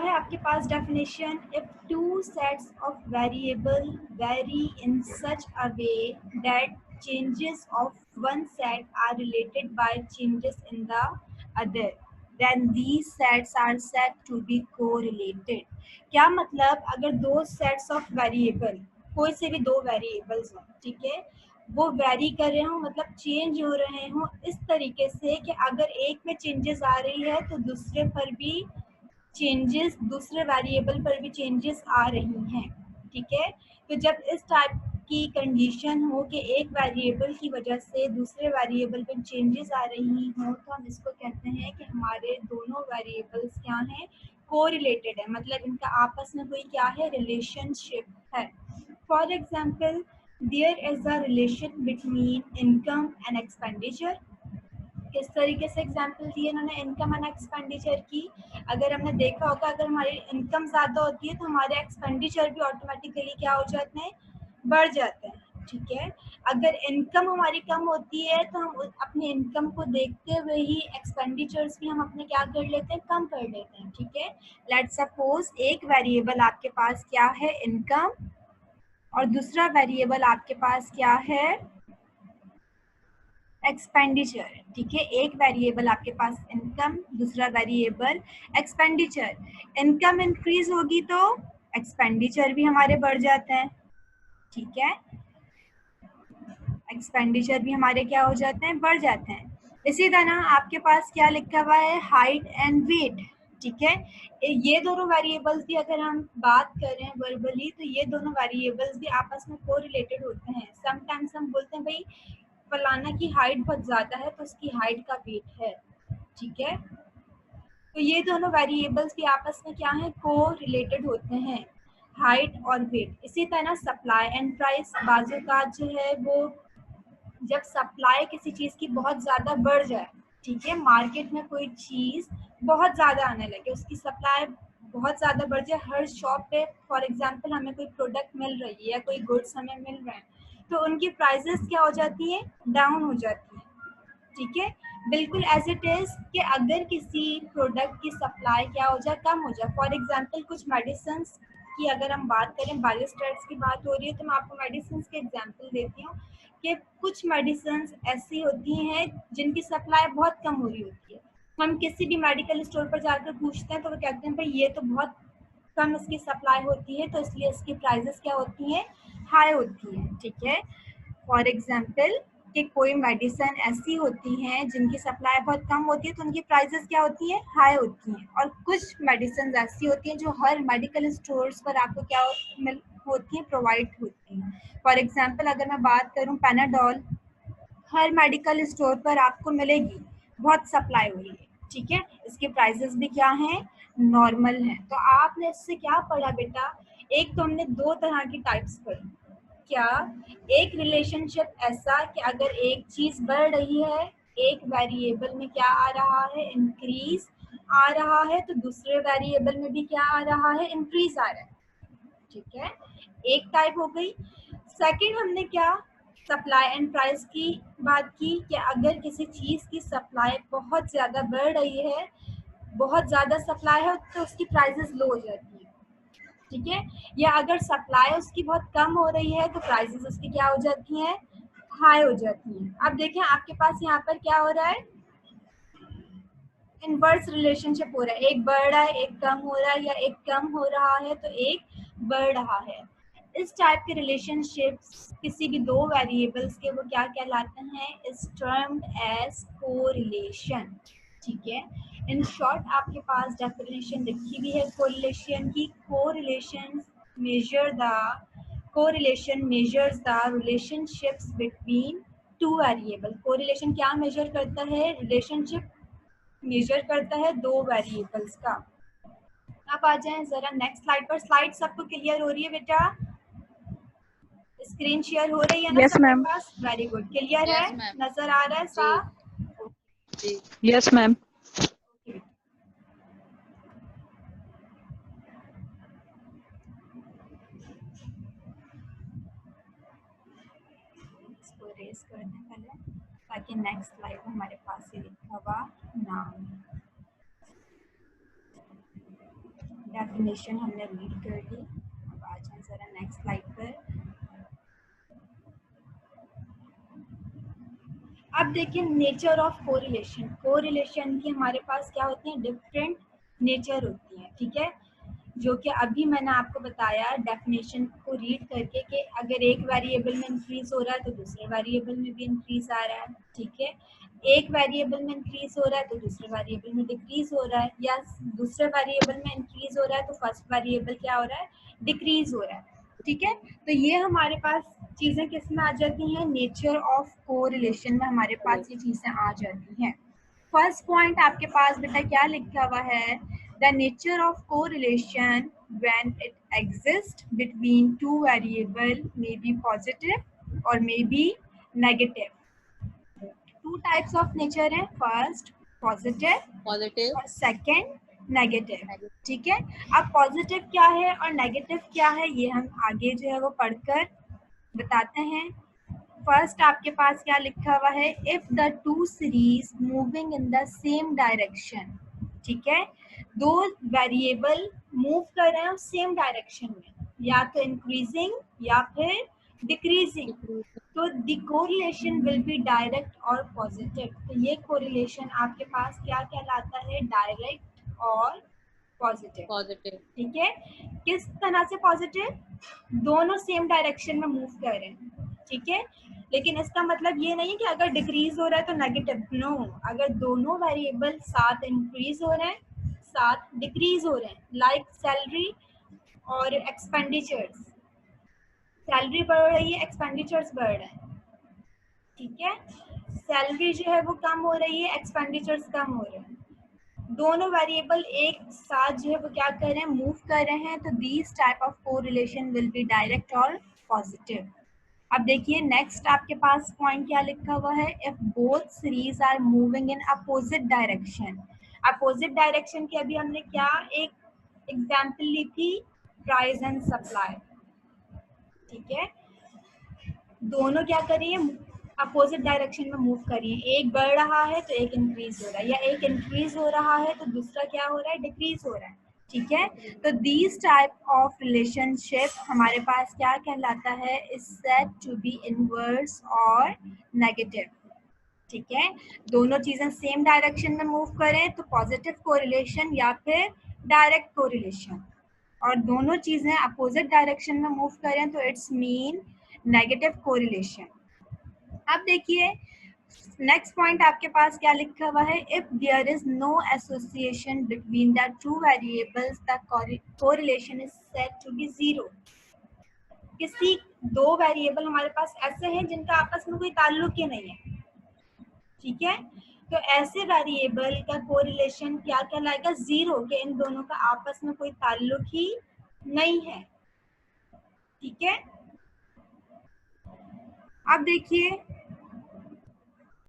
है आपके पास definition, if two sets of variable vary in such a way that changes of one set are related by changes in the other then these sets are said to be correlated. क्या मतलब, अगर दो sets of variable, कोई से भी दो variables हों, ठीक है, वो वेरी कर रहे हों, मतलब चेंज हो रहे हों इस तरीके से कि अगर एक में चेंजेस आ रही है तो दूसरे पर भी चेंजेस, दूसरे वेरिएबल पर भी चेंजेस आ रही हैं, ठीक है। तो जब इस टाइप की कंडीशन हो कि एक वेरिएबल की वजह से दूसरे वेरिएबल पर चेंजेस आ रही हों, तो हम इसको कहते हैं कि हमारे दोनों वेरिएबल्स क्या हैं, कोरिलेटेड है, मतलब इनका आपस में कोई क्या है, रिलेशनशिप है। For example, there is a relation between income and expenditure. किस तरीके से एग्जाम्पल दिए इन्होंने इनकम एंड एक्सपेंडिचर की। अगर हमने देखा होगा, अगर हमारी इनकम ज़्यादा होती है तो हमारे एक्सपेंडिचर भी ऑटोमेटिकली क्या हो जाते हैं, बढ़ जाते हैं, ठीक है। अगर इनकम हमारी कम होती है तो हम अपनी इनकम को देखते हुए ही एक्सपेंडिचर्स भी हम अपने क्या कर लेते हैं, कम कर लेते हैं, ठीक है। लेट्स सपोज एक वेरिएबल आपके पास क्या है, इनकम, और दूसरा वेरिएबल आपके पास क्या है, एक्सपेंडिचर, ठीक है। एक वेरिएबल आपके पास इनकम, दूसरा वेरिएबल एक्सपेंडिचर। इनकम इंक्रीज होगी तो एक्सपेंडिचर भी हमारे बढ़ जाते हैं, ठीक है, एक्सपेंडिचर भी हमारे क्या हो जाते हैं, बढ़ जाते हैं। इसी तरह आपके पास क्या लिखा हुआ है, हाइट एंड वेट, ठीक है। ये दोनों वेरिएबल्स भी अगर हम बात करें वर्बली, तो ये दोनों वेरिएबल्स भी आपस में कोरिलेटेड होते हैं। समटाइम्स हम बोलते हैं भाई फलाना की हाइट बहुत ज़्यादा है तो उसकी हाइट का वेट है, ठीक है। तो ये दोनों वेरिएबल्स भी आपस में क्या है, को रिलेटेड होते हैं, हाइट और वेट। इसी तरह सप्लाई एंड प्राइस, बाजू का जो है वो जब सप्लाई किसी चीज़ की बहुत ज़्यादा बढ़ जाए, ठीक है, मार्केट में कोई चीज़ बहुत ज़्यादा आने लगे, उसकी सप्लाई बहुत ज़्यादा बढ़ जाए, हर शॉप पे फॉर एग्जांपल हमें कोई प्रोडक्ट मिल रही है या कोई गुड्स हमें मिल रहे हैं, तो उनकी प्राइसेस क्या हो जाती हैं, डाउन हो जाती हैं, ठीक है। बिल्कुल एज इट इज़ कि अगर किसी प्रोडक्ट की सप्लाई क्या हो जाए, कम हो जाए। फॉर एग्जांपल कुछ मेडिसिन की अगर हम बात करें, बायोस्टेट्स की बात हो रही है, तो मैं आपको मेडिसिन के एग्जांपल देती हूँ कि कुछ मेडिसिन ऐसी होती हैं जिनकी सप्लाई बहुत कम हो रही होती है। हम किसी भी मेडिकल स्टोर पर जाकर पूछते हैं तो वो कहते हैं भाई ये तो बहुत कम इसकी सप्लाई होती है, तो इसलिए इसकी प्राइसेस क्या होती हैं, हाई होती हैं, ठीक है। फॉर एग्जाम्पल कि कोई मेडिसिन ऐसी होती हैं जिनकी सप्लाई बहुत कम होती है तो उनकी प्राइसेस क्या होती हैं, हाई होती हैं, और कुछ मेडिसिन ऐसी होती हैं जो हर मेडिकल स्टोर्स पर आपको क्या होती हैं, प्रोवाइड होती हैं। फॉर एग्जाम्पल अगर मैं बात करूं, पैनाडोल हर मेडिकल स्टोर पर आपको मिलेगी, बहुत सप्लाई हुई है, ठीक है, इसके प्राइसेस भी क्या हैं, नॉर्मल हैं। तो आपने इससे क्या पढ़ा बेटा, एक तो हमने दो तरह की टाइप्स पढ़ी, क्या, एक रिलेशनशिप ऐसा कि अगर एक चीज बढ़ रही है, एक वेरिएबल में क्या आ रहा है, इंक्रीज आ रहा है, तो दूसरे वेरिएबल में भी क्या आ रहा है, इंक्रीज आ रहा है, ठीक है, एक टाइप हो गई। सेकंड हमने क्या, सप्लाई एंड प्राइस की बात की कि अगर किसी चीज़ की सप्लाई बहुत ज़्यादा बढ़ रही है, बहुत ज़्यादा सप्लाई है तो उसकी प्राइसेस लो हो जाती है, ठीक है, या अगर सप्लाई उसकी बहुत कम हो रही है तो प्राइसेस उसकी क्या हो जाती हैं, हाई हो जाती हैं। अब देखें आपके पास यहाँ पर क्या हो रहा है, इनवर्स रिलेशनशिप हो रहा है, एक बढ़ रहा है एक कम हो रहा है, या एक कम हो रहा है तो एक बढ़ रहा है। इस टाइप के रिलेशनशिप्स किसी भी दो वेरिएबल्स के वो क्या कहलाते हैं, इज टर्म्ड एज कोरिलेशन, ठीक है। इन शॉर्ट आपके पास डेफिनेशन लिखी हुई है कोरिलेशन की, correlation measures the relationships between two variable. Correlation क्या मेजर करता है, रिलेशनशिप मेजर करता है दो वेरिएबल्स का। अब आ जाएं जरा नेक्स्ट स्लाइड पर। स्लाइड सबको क्लियर हो रही है बेटा, स्क्रीन शेयर हो रही है ना यस सबके मैम। पास, वेरी गुड, क्लियर है, यस मैम। नजर आ रहा है साफ, जी यस मैम। इसको रेस कर दें पहले ताकि नेक्स्ट स्लाइड में हमारे पास ये लिखा हुआ नाम। डेफिनेशन हमने रीड कर ली। अब आ जाए जरा नेक्स्ट स्लाइड पर। अब देखिए नेचर ऑफ कोरिलेशन। कोरिलेशन की हमारे पास क्या होती है, डिफरेंट नेचर होती है, ठीक है, जो कि अभी मैंने आपको बताया डेफिनेशन को रीड करके कि अगर एक वेरिएबल में इंक्रीज हो रहा है तो दूसरे वेरिएबल में भी इंक्रीज आ रहा है, ठीक है, एक वेरिएबल में इंक्रीज हो रहा है तो दूसरे वेरिएबल में डिक्रीज हो रहा है, या दूसरे वेरिएबल में इंक्रीज हो रहा है तो फर्स्ट वेरिएबल क्या हो रहा है, डिक्रीज हो रहा है, ठीक है। तो ये हमारे पास चीजें किस में आ जाती हैं, नेचर ऑफ कोरिलेशन में हमारे पास ये चीजें आ जाती हैं। फर्स्ट पॉइंट आपके पास बेटा क्या लिखा हुआ है, the nature of correlation when it exists between two variable may be positive or may be negative. Two types of nature है, first positive और second नेगेटिव, ठीक है। अब पॉजिटिव क्या है और नेगेटिव क्या है ये हम आगे जो है वो पढ़कर बताते हैं। फर्स्ट आपके पास क्या लिखा हुआ है, if the two series moving in the same direction, ठीक है, दो वेरिएबल मूव कर रहे हैं सेम डायरेक्शन में, या तो इंक्रीजिंग या फिर डिक्रीजिंग, तो the correlation will be direct और पॉजिटिव। तो ये कोरिलेशन आपके पास क्या कहलाता है, डायरेक्ट और पॉजिटिव, ठीक है। किस तरह से पॉजिटिव, दोनों सेम डायरेक्शन में मूव कर रहे हैं, ठीक है, लेकिन इसका मतलब ये नहीं है कि अगर डिक्रीज हो रहा है तो नेगेटिव, नो, अगर दोनों वेरिएबल साथ इंक्रीज हो रहे हैं साथ डिक्रीज हो रहे हैं, लाइक सैलरी और एक्सपेंडिचर्स, सैलरी बढ़ रही है एक्सपेंडिचर्स बढ़ रहे हैं, ठीक है, सैलरी जो है वो कम हो रही है एक्सपेंडिचर्स कम हो रहे हैं, दोनों वेरिएबल एक साथ जो है वो क्या कर रहे हैं, मूव कर रहे हैं, तो these type of correlation will be direct और पॉजिटिव। अब देखिए नेक्स्ट आपके पास पॉइंट क्या लिखा हुआ है, if both series are moving in opposite direction. Opposite direction की अभी हमने क्या एक एग्जाम्पल ली थी, प्राइस एंड सप्लाई, ठीक है, दोनों क्या कर रही है, अपोजिट डायरेक्शन में मूव कर रही है, एक बढ़ रहा है तो एक इंक्रीज हो रहा है, या एक इंक्रीज हो रहा है तो दूसरा क्या हो रहा है, डिक्रीज हो रहा है, ठीक है। तो दीज टाइप ऑफ रिलेशनशिप हमारे पास क्या कहलाता है, is said to be inverse और नेगेटिव, ठीक है, दोनों चीजें सेम डायरेक्शन में मूव करें तो पॉजिटिव कोरिलेशन या फिर डायरेक्ट कोरिलेशन, और दोनों चीजें अपोजिट डायरेक्शन में मूव करें तो इट्स मीन नेगेटिव कोरिलेशन। अब देखिए नेक्स्ट पॉइंट आपके पास क्या लिखा हुआ है, if there is no association between the two variables the correlation is said to be zero. किसी दो वेरिएबल हमारे पास ऐसे हैं जिनका आपस में कोई ताल्लुक ही नहीं है, ठीक है, तो ऐसे वेरिएबल का कोरिलेशन क्या कहलाएगा, जीरो, के इन दोनों का आपस में कोई ताल्लुक ही नहीं है, ठीक है। अब देखिए